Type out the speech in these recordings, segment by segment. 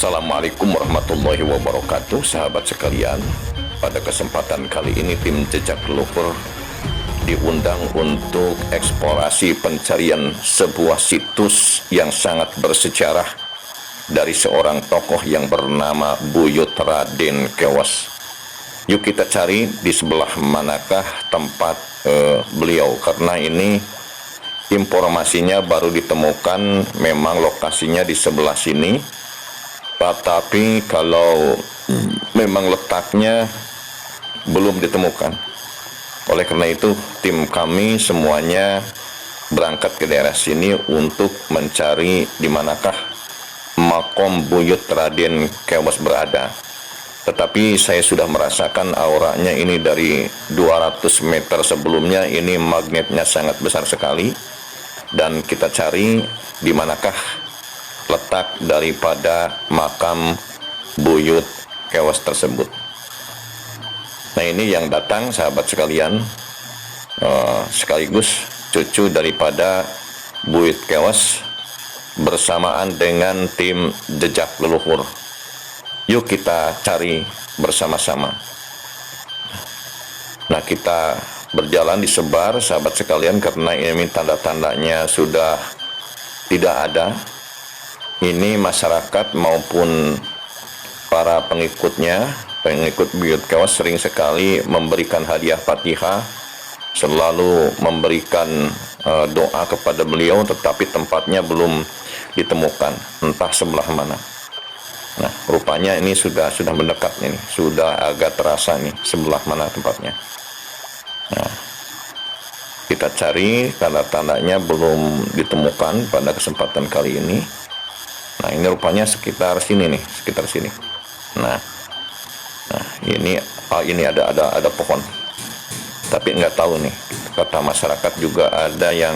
Assalamualaikum warahmatullahi wabarakatuh, sahabat sekalian. Pada kesempatan kali ini tim Jejak Leluhur diundang untuk eksplorasi pencarian sebuah situs yang sangat bersejarah dari seorang tokoh yang bernama Buyut Raden Kewas. Yuk kita cari di sebelah manakah tempat beliau, karena ini informasinya baru ditemukan, memang lokasinya di sebelah sini. Tetapi kalau memang letaknya belum ditemukan. Oleh karena itu tim kami semuanya berangkat ke daerah sini untuk mencari di manakah makom Buyut Raden Kewas berada. Tetapi saya sudah merasakan auranya ini dari 200 meter sebelumnya, ini magnetnya sangat besar sekali. Dan kita cari di manakah letak daripada makam Buyut Kewas tersebut. Nah, ini yang datang sahabat sekalian, sekaligus cucu daripada Buyut Kewas bersamaan dengan tim Jejak Leluhur. Yuk kita cari bersama-sama. Nah, kita berjalan disebar sahabat sekalian, karena ini tanda-tandanya sudah tidak ada. Ini masyarakat maupun para pengikutnya, pengikut Buyut Kewas sering sekali memberikan hadiah Fatihah, selalu memberikan doa kepada beliau, tetapi tempatnya belum ditemukan, entah sebelah mana. Nah, rupanya ini sudah mendekat, ini sudah agak terasa nih sebelah mana tempatnya. Nah, kita cari, tanda-tandanya belum ditemukan pada kesempatan kali ini. Nah, ini rupanya sekitar sini nih, sekitar sini. Nah ini ada pohon. Tapi nggak tahu nih, kata masyarakat juga ada yang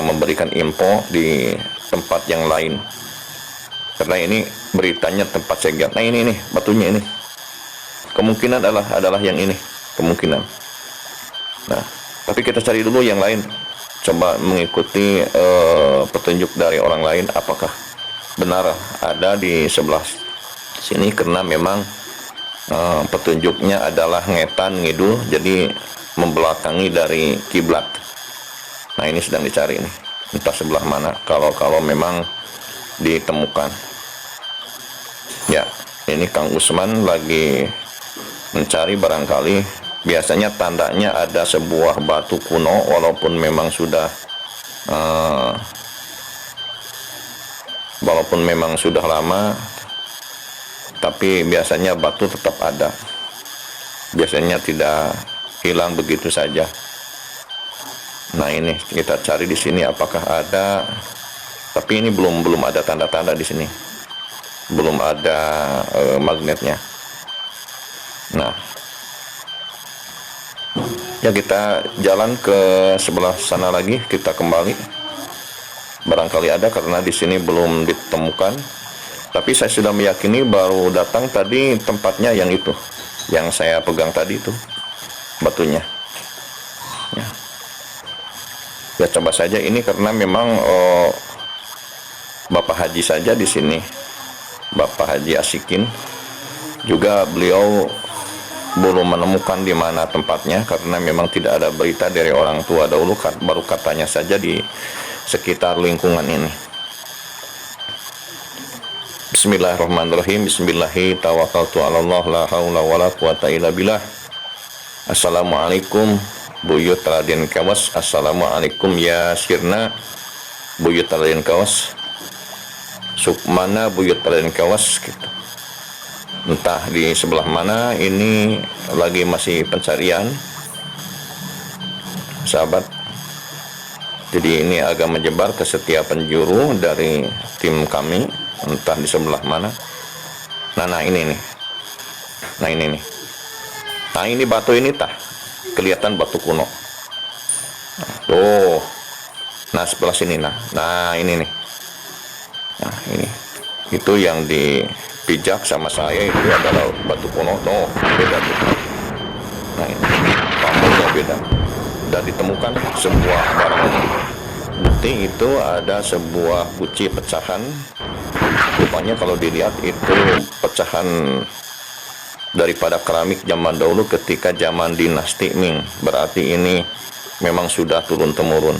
memberikan info di tempat yang lain. Karena ini beritanya tempat segel. Nah, ini nih batunya ini. Kemungkinan adalah yang ini, kemungkinan. Nah, tapi kita cari dulu yang lain. Coba mengikuti petunjuk dari orang lain, apakah benar ada di sebelah sini, karena memang petunjuknya adalah ngetan ngidul, jadi membelakangi dari kiblat. Nah, ini sedang dicari nih, entah sebelah mana, kalau memang ditemukan. Ya, ini Kang Usman lagi mencari, barangkali biasanya tandanya ada sebuah batu kuno, walaupun memang sudah lama, tapi biasanya batu tetap ada, biasanya tidak hilang begitu saja. Nah, ini kita cari di sini apakah ada, tapi ini belum ada tanda-tanda di sini, belum ada magnetnya. Nah, ya kita jalan ke sebelah sana lagi, kita kembali. Barangkali ada, karena di sini belum ditemukan. Tapi saya sudah meyakini baru datang tadi tempatnya yang itu, yang saya pegang tadi itu batunya. Ya coba saja ini, karena memang Bapak Haji saja di sini, Bapak Haji Asikin juga, beliau belum menemukan di mana tempatnya, karena memang tidak ada berita dari orang tua dahulu, baru katanya saja di sekitar lingkungan ini. Bismillahirrahmanirrahim. Bismillahi tawakkaltu 'alallah, la haula wala quwata illa billah. Assalamualaikum Buyut Raden Kewas. Assalamualaikum ya sirna Buyut Raden Kewas. Sukmana Buyut Raden Kewas gitu. Entah di sebelah mana, ini lagi masih pencarian sahabat. Jadi ini agak menyebar ke setiap penjuru dari tim kami, entah di sebelah mana. Nah ini nih. Nah ini nih. Nah, ini batu ini kelihatan batu kuno. Tuh. Nah, sebelah sini nah ini nih. Nah, ini. Itu yang dipijak sama saya, itu adalah batu kuno. Tuh, beda tuh. Nah, ini. Pamornya beda. Dan ditemukan sebuah barang bukti, itu ada sebuah guci pecahan Rupanya kalau dilihat itu pecahan daripada keramik zaman dahulu ketika zaman dinasti Ming. Berarti ini memang sudah turun-temurun.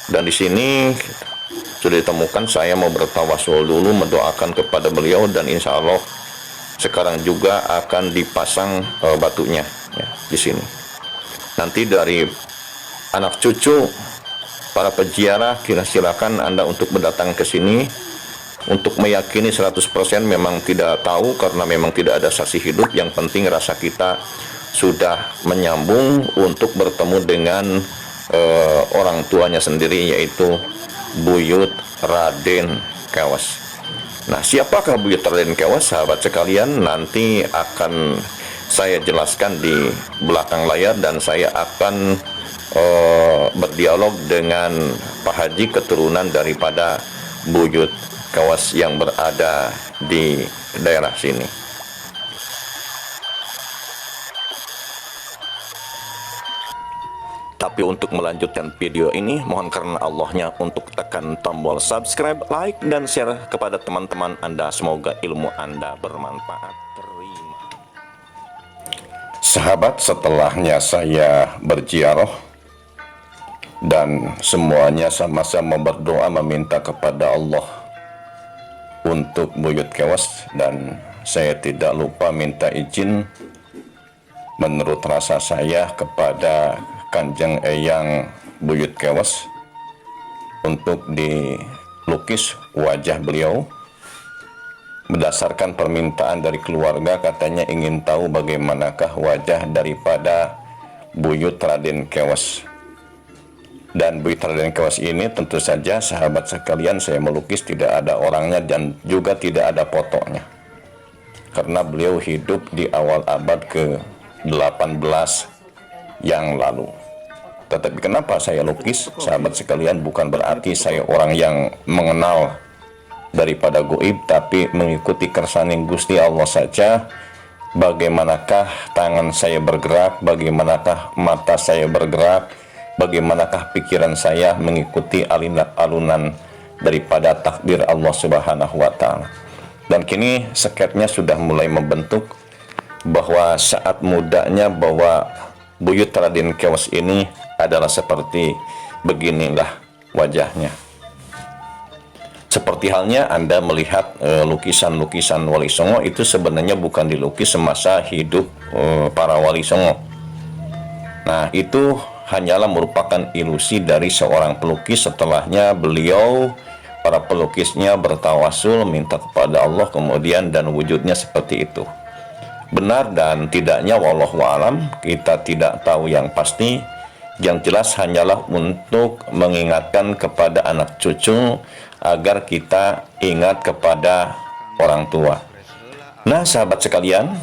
Dan di sini sudah ditemukan. Saya mau bertawasul dulu mendoakan kepada beliau, dan insya Allah sekarang juga akan dipasang batunya ya, di sini. Nanti dari anak cucu para peziarah silakan Anda untuk berdatang ke sini untuk meyakini 100%. Memang tidak tahu karena memang tidak ada saksi hidup. Yang penting rasa kita sudah menyambung untuk bertemu dengan orang tuanya sendiri, yaitu Buyut Raden Kewas. Nah, siapakah Buyut Raden Kewas, sahabat sekalian? Nanti akan saya jelaskan di belakang layar, dan saya akan berdialog dengan Pak Haji, keturunan daripada Buyut Kewas yang berada di daerah sini. Tapi untuk melanjutkan video ini, mohon karena Allahnya untuk tekan tombol subscribe, like, dan share kepada teman-teman Anda. Semoga ilmu Anda bermanfaat. Terima. Sahabat, setelahnya saya berziarah dan semuanya sama-sama berdoa meminta kepada Allah untuk Buyut Kewas, dan saya tidak lupa minta izin menurut rasa saya kepada Kanjeng Eyang Buyut Kewas untuk dilukis wajah beliau. Berdasarkan permintaan dari keluarga, katanya ingin tahu bagaimanakah wajah daripada Buyut Raden Kewas. Dan Buyut Raden Kewas ini tentu saja sahabat sekalian saya melukis tidak ada orangnya dan juga tidak ada fotonya, karena beliau hidup di awal abad ke-18 yang lalu. Tetapi kenapa saya lukis, sahabat sekalian? Bukan berarti saya orang yang mengenal daripada goib, tapi mengikuti kersaning Gusti Allah saja. Bagaimanakah tangan saya bergerak, bagaimanakah mata saya bergerak, bagaimanakah pikiran saya mengikuti alunan daripada takdir Allah Subhanahu wa Ta'ala. Dan kini sketnya sudah mulai membentuk bahwa saat mudanya bahwa Buyut Raden Kewas ini adalah seperti beginilah wajahnya. Seperti halnya Anda melihat lukisan-lukisan Wali Songo itu sebenarnya bukan dilukis semasa hidup para Wali Songo. Nah, itu hanyalah merupakan ilusi dari seorang pelukis. Setelahnya beliau, para pelukisnya bertawasul minta kepada Allah kemudian, dan wujudnya seperti itu. Benar dan tidaknya wallahu alam, kita tidak tahu yang pasti. Yang jelas hanyalah untuk mengingatkan kepada anak cucu agar kita ingat kepada orang tua. Nah, sahabat sekalian,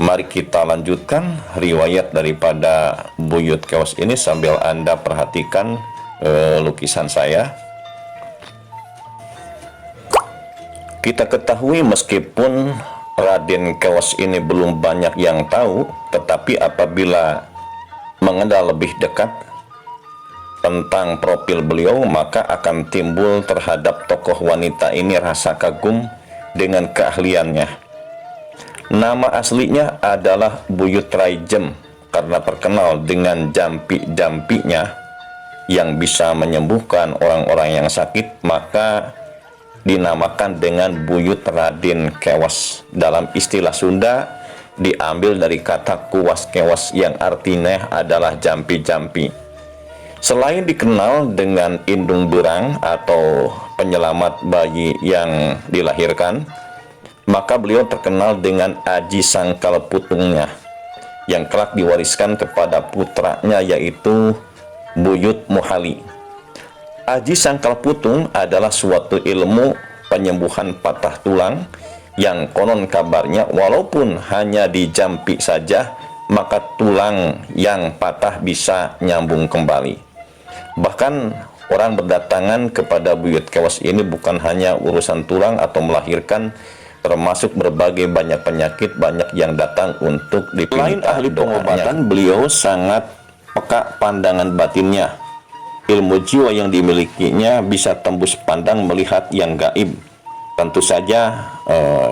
mari kita lanjutkan riwayat daripada Buyut Kewas ini sambil Anda perhatikan lukisan saya. Kita ketahui meskipun Raden Kewas ini belum banyak yang tahu, tetapi apabila mengenal lebih dekat tentang profil beliau, maka akan timbul terhadap tokoh wanita ini rasa kagum dengan keahliannya. Nama aslinya adalah Buyut Raijem karena terkenal dengan jampi-jampinya yang bisa menyembuhkan orang-orang yang sakit, maka dinamakan dengan Buyut Raden Kewas. Dalam istilah Sunda diambil dari kata kuwas kewas yang artinya adalah jampi-jampi. Selain dikenal dengan indung berang atau penyelamat bayi yang dilahirkan, maka beliau terkenal dengan aji sangkal putungnya yang kelak diwariskan kepada putranya, yaitu Buyut Muhali. Aji sangkal putung adalah suatu ilmu penyembuhan patah tulang yang konon kabarnya walaupun hanya dijampi saja, maka tulang yang patah bisa nyambung kembali. Bahkan orang berdatangan kepada Buyut Kewas ini bukan hanya urusan tulang atau melahirkan, termasuk berbagai banyak penyakit banyak yang datang untuk dipinta. Selain ahli pengobatan, beliau sangat peka pandangan batinnya. Ilmu jiwa yang dimilikinya bisa tembus pandang melihat yang gaib. tentu saja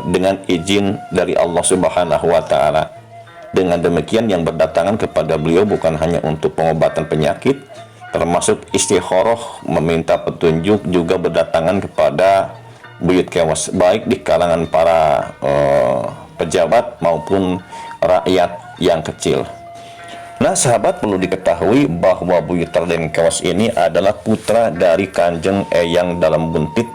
dengan izin dari Allah Subhanahu wa Ta'ala. Dengan demikian, yang berdatangan kepada beliau bukan hanya untuk pengobatan penyakit, termasuk istikharah, meminta petunjuk, juga berdatangan kepada buyut kewas, baik di kalangan para pejabat maupun rakyat yang kecil. Nah, sahabat, perlu diketahui bahwa Buyut Raden Kewas ini adalah putra dari Kanjeng Eyang Dalam Buntit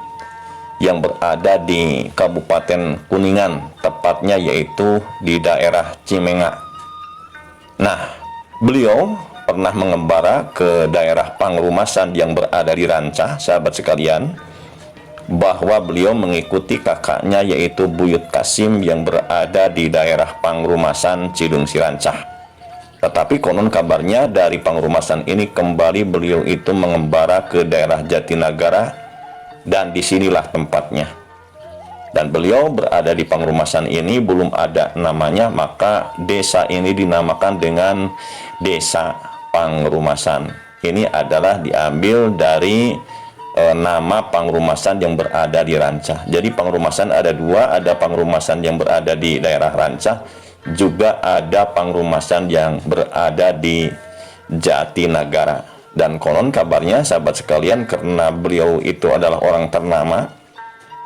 yang berada di Kabupaten Kuningan, tepatnya yaitu di daerah Cimenga. Nah, beliau pernah mengembara ke daerah Pangrumasan yang berada di Rancah, sahabat sekalian, bahwa beliau mengikuti kakaknya yaitu Buyut Kasim yang berada di daerah Pangrumasan Cidungsi Rancah. Tetapi konon kabarnya dari Pangrumasan ini kembali beliau itu mengembara ke daerah Jatinagara, dan disinilah tempatnya. Dan beliau berada di Pangrumasan ini belum ada namanya, maka desa ini dinamakan dengan Desa Pangrumasan. Ini adalah diambil dari nama Pangrumasan yang berada di Rancah. Jadi Pangrumasan ada dua, ada Pangrumasan yang berada di daerah Rancah, juga ada Pangrumasan yang berada di Jatinagara. Dan konon kabarnya, sahabat sekalian, karena beliau itu adalah orang ternama,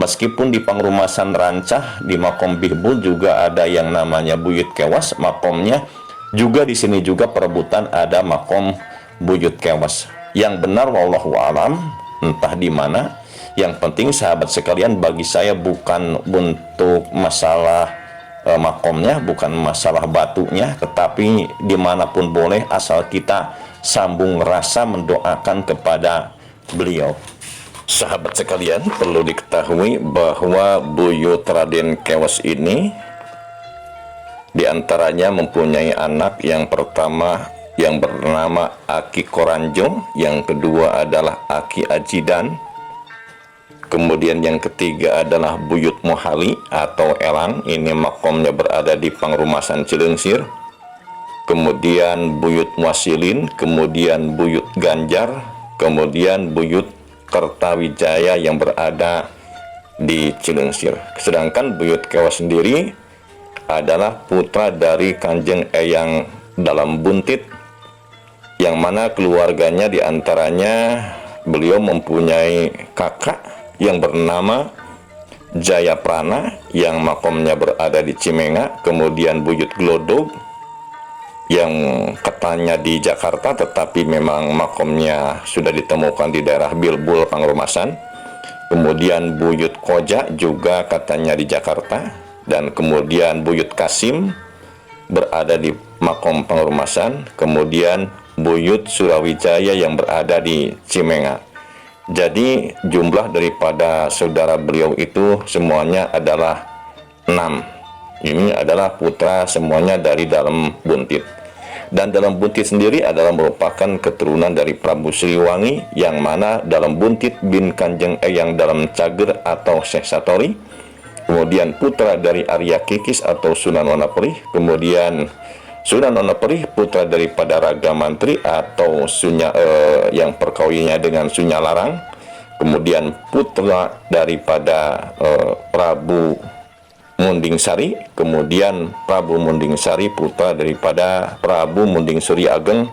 meskipun di Pangrumasan Rancah di Makom Bihbul juga ada yang namanya Buyut Kewas, makomnya juga di sini juga perebutan ada makom Buyut Kewas. Yang benar wallahu alam, entah di mana. Yang penting, sahabat sekalian, bagi saya bukan untuk masalah makomnya, bukan masalah batunya, tetapi dimanapun boleh asal kita sambung rasa mendoakan kepada beliau. Sahabat sekalian, perlu diketahui bahwa Buyut Raden Kewas ini diantaranya mempunyai anak. Yang pertama yang bernama Aki Koranjong, yang kedua adalah Aki Ajidan, kemudian yang ketiga adalah Buyut Mohali atau Elang, ini makomnya berada di Pangrumasan Cilengsi. Kemudian Buyut Muasilin, kemudian Buyut Ganjar, kemudian Buyut Kertawijaya yang berada di Cilengsi. Sedangkan Buyut Kewas sendiri adalah putra dari Kanjeng Eyang Dalam Buntit, yang mana keluarganya diantaranya beliau mempunyai kakak yang bernama Jaya Prana yang makomnya berada di Cimenga, kemudian Buyut Glodog yang katanya di Jakarta, tetapi memang makomnya sudah ditemukan di daerah Bilbul Pangrumasan. Kemudian Buyut Koja juga katanya di Jakarta, dan kemudian Buyut Kasim berada di makom Pangrumasan, kemudian Buyut Surawijaya yang berada di Cimenga. Jadi jumlah daripada saudara beliau itu semuanya adalah 6. Ini adalah putra semuanya dari Dalam Buntit. Dan Dalam Buntit sendiri adalah merupakan keturunan dari Prabu Siliwangi, yang mana Dalam Buntit bin Kanjeng Eyang Dalam Cager atau Syekh Satori, kemudian putra dari Arya Kikis atau Sunan Wonoperih, kemudian Sunan Wonoperih putra daripada Raga Mantri atau yang perkawinannya dengan Sunya Larang, kemudian putra daripada Prabu Munding Sari, kemudian Prabu Munding Sari putra daripada Prabu Munding Suri Ageng,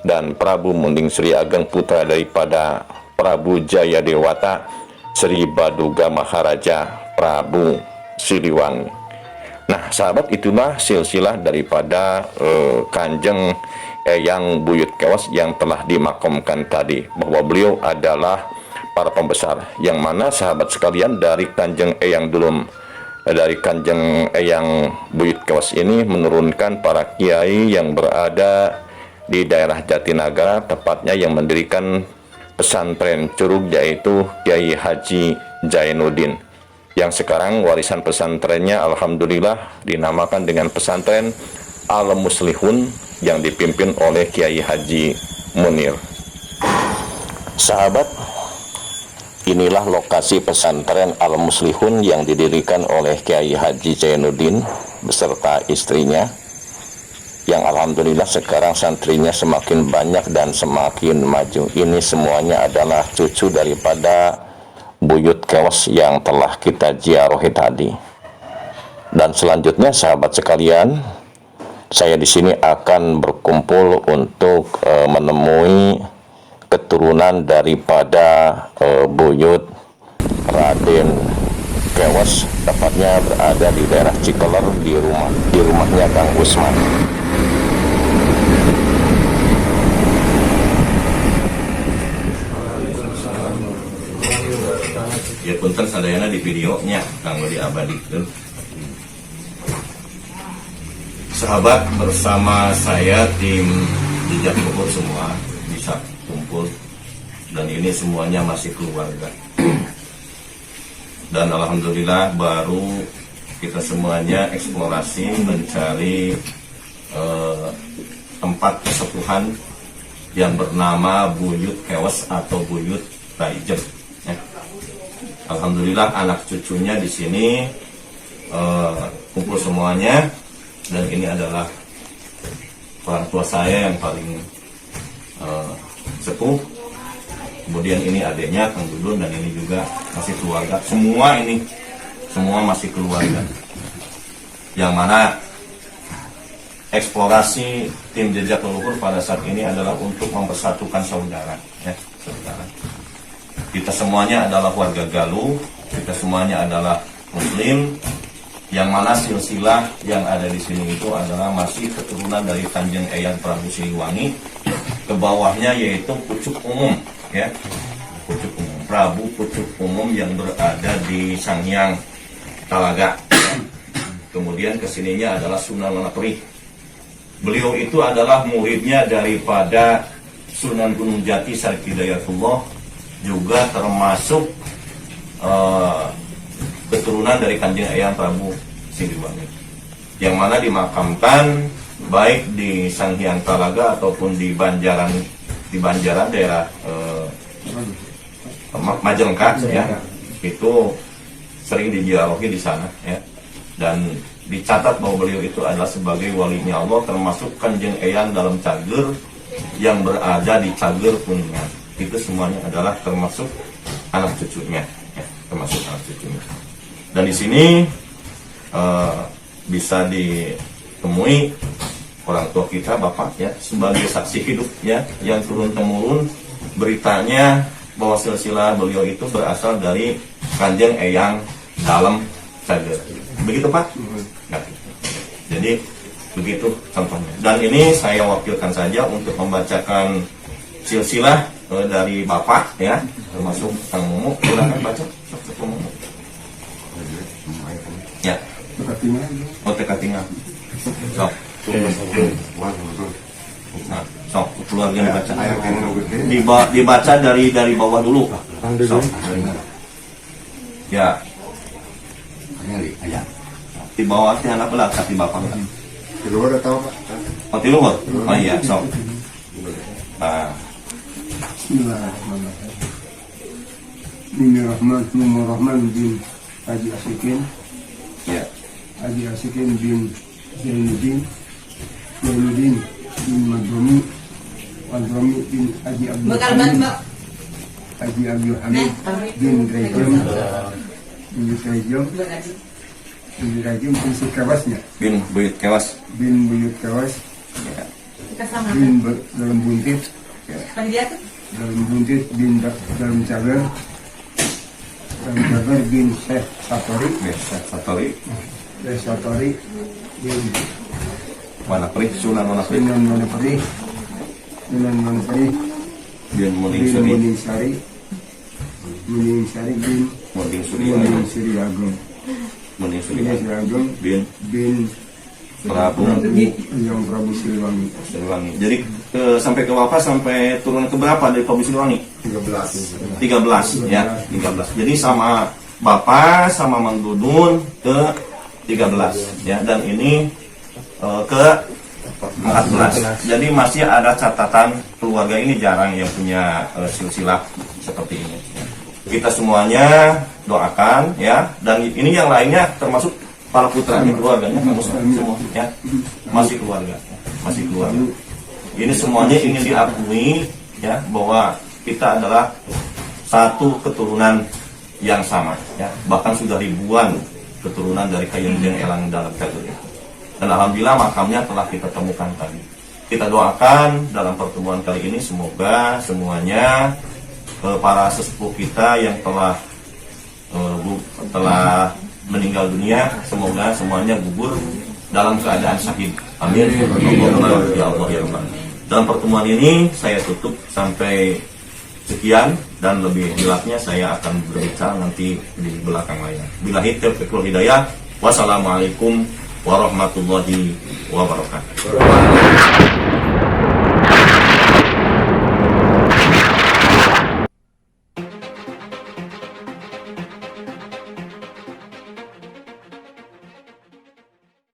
dan Prabu Munding Suri Ageng putra daripada Prabu Jaya Dewata Sri Baduga Maharaja Prabu Siliwangi. Nah, sahabat, itulah silsilah daripada Kanjeng Eyang Buyut Kewas yang telah dimakamkan tadi, bahwa beliau adalah para pembesar, yang mana sahabat sekalian dari Kanjeng Eyang Buyut Kewas ini menurunkan para kiai yang berada di daerah Jatinagara, tepatnya yang mendirikan pesantren Curug, yaitu Kiai Haji Zainuddin, yang sekarang warisan pesantrennya alhamdulillah dinamakan dengan pesantren Al-Muslihun yang dipimpin oleh Kiai Haji Munir. Sahabat, inilah lokasi pesantren Al-Muslihun yang didirikan oleh Kiai Haji Zainuddin beserta istrinya, yang alhamdulillah sekarang santrinya semakin banyak dan semakin maju. Ini semuanya adalah cucu daripada buyut kewas yang telah kita ziarahi tadi. Dan selanjutnya sahabat sekalian, saya di sini akan berkumpul untuk menemui keturunan daripada buyut Raden Kewas, tepatnya berada di daerah Cikeler, di rumahnya Kang Usman. Ya punten sadayana di videonya kanggo diabadikeun. Sahabat, bersama saya tim Jejak Luhur semua bisa kumpul, dan ini semuanya masih keluarga. Dan alhamdulillah baru kita semuanya eksplorasi mencari tempat kesepuhan yang bernama Buyut Kewas atau Buyut Raijem. Alhamdulillah anak cucunya di sini kumpul semuanya, dan ini adalah orang tua saya yang paling sepuh. Kemudian ini adiknya Kang Dudun, dan ini juga masih keluarga. Semua masih keluarga. Yang mana eksplorasi tim Jejak Leluhur pada saat ini adalah untuk mempersatukan saudara, saudara. Kita semuanya adalah warga Galuh, kita semuanya adalah Muslim, yang mana silsilah yang ada di sini itu adalah masih keturunan dari Kanjeng Eyang Prabu Siliwangi. Ke bawahnya yaitu Pucuk Umum, Pucuk Umum, Prabu Pucuk Umum yang berada di Sanghyang Talaga. Kemudian kesininya adalah Sunan Wonogiri. Beliau itu adalah muridnya daripada Sunan Gunung Jati Syarif Hidayatullah, juga termasuk keturunan dari Kanjeng Eyang Prabu Siliwangi, yang mana dimakamkan baik di Sanghyang Talaga ataupun di Banjaran daerah Majalengka, itu sering diziarahi di sana, dan dicatat bahwa beliau itu adalah sebagai walinya Allah, termasuk Kanjeng Eyang dalam cager yang berada di Cager Kuningan. Itu semuanya adalah termasuk anak cucunya, Dan di sini bisa ditemui orang tua kita, bapak sebagai saksi hidup yang turun temurun beritanya bahwa silsilah beliau itu berasal dari Kanjeng Eyang dalam Cager. Begitu Pak? Jadi begitu contohnya. Dan ini saya wakilkan saja untuk membacakan silsilah dari bapak, termasuk Kang Mumu. Silakan baca, Kang Mumu. Teka-tinggal. Sok. Nah, sok keluarga dibaca. Dibaca dari bawah dulu. Sok. Ya. Di bawah teh anak belah kaki bapak. Di luar atau Pak? Oh, di luar. Oh iya, sok. Nah. Bismillahirrahmanirrahim. Bin Haji Asikin. Haji Asikin bin Zainuddin bin Madromi bin Haji Abdul Hamid bin Rajim bin Sikawasnya bin Buyut Kewas bin dalam buntit dalam cagar bin Syekh Satori bin Wonogiri, Sunan Wonogiri bin Muning Sari bin Suri Ageng bin Prabu Siliwangi. Jadi sampai ke Bapak sampai turun ke berapa dari Prabu Siliwangi? 13 ya, 13. Jadi sama Bapak sama Mang Dudun ke 13 ya, dan ini ke 14. Jadi masih ada catatan keluarga ini jarang yang punya silsilah seperti ini. Kita semuanya doakan ya, dan ini yang lainnya termasuk para putranya, keluarganya semua ya, masih keluarga. Ini semuanya ingin diakui ya, bahwa kita adalah satu keturunan yang sama, ya. Bahkan sudah ribuan keturunan dari Kayunjeng Elang dalam Cagur. Dan alhamdulillah makamnya telah kita temukan tadi. Kita doakan dalam pertemuan kali ini semoga semuanya para sesepuh kita yang telah meninggal dunia, semoga semuanya gugur dalam keadaan syahid. Amin. Ya Allah ya Rabbal. Dalam pertemuan ini saya tutup sampai sekian, dan lebih jelasnya saya akan berbicara nanti di belakang layar. Billahi taufiq wal hidayah. Wassalamualaikum warahmatullahi wabarakatuh.